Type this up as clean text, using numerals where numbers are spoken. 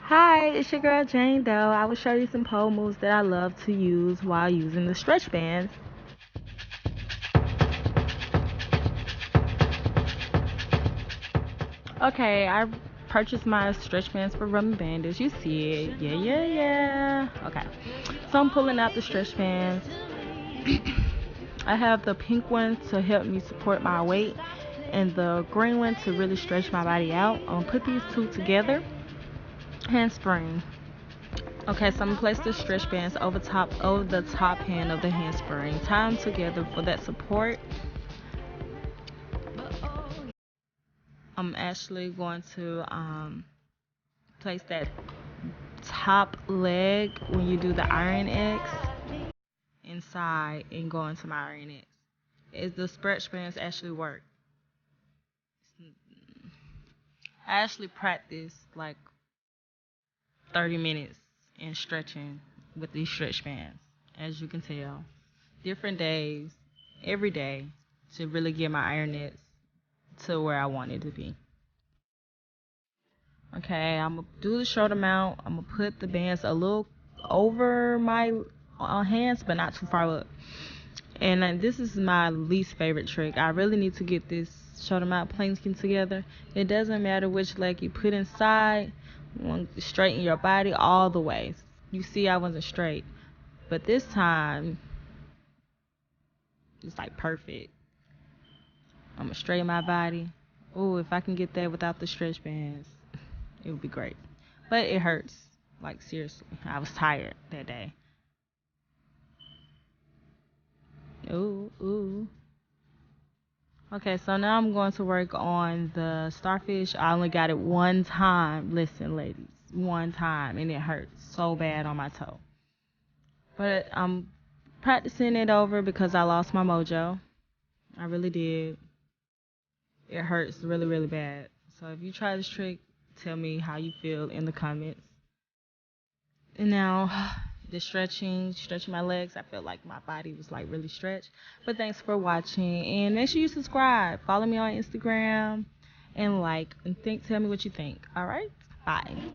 Hi, it's your girl Jane Doe. I will show you some pole moves that I love to use while using the stretch bands. Okay, I purchased my stretch bands for rubber bandage. You see it. Yeah. Okay, so I'm pulling out the stretch bands. I have the pink one to help me support my weight and the green one to really stretch my body out. I'm gonna put these two together. Handspring. Okay, so I'm gonna place the stretch bands over the top hand of the handspring. Tie them together for that support. I'm actually going to place that top leg when you do the iron X inside and go into my iron X. Is the stretch bands actually work? I actually practiced like 30 minutes in stretching with these stretch bands, as you can tell. Different days, every day, to really get my iron nets to where I want it to be. Okay, I'm gonna do the shoulder mount. I'm gonna put the bands a little over my hands, but not too far up. And this is my least favorite trick. I really need to get this shoulder mount planking together. It doesn't matter which leg you put inside. You want to straighten your body all the way. You see, I wasn't straight, but this time it's like perfect. I'm gonna straighten my body. Oh, if I can get that without the stretch bands, it would be great. But it hurts. Like, seriously. I was tired that day. Ooh. Okay, so now I'm going to work on the starfish. I only got it one time. Listen, ladies. One time. And it hurts so bad on my toe. But I'm practicing it over because I lost my mojo. I really did. It hurts really bad. So if you try this trick, tell me how you feel in the comments. And now the stretching my legs, I felt like my body was like really stretched. But thanks for watching, and make sure you subscribe, follow me on Instagram, and tell me what you think. All right, bye.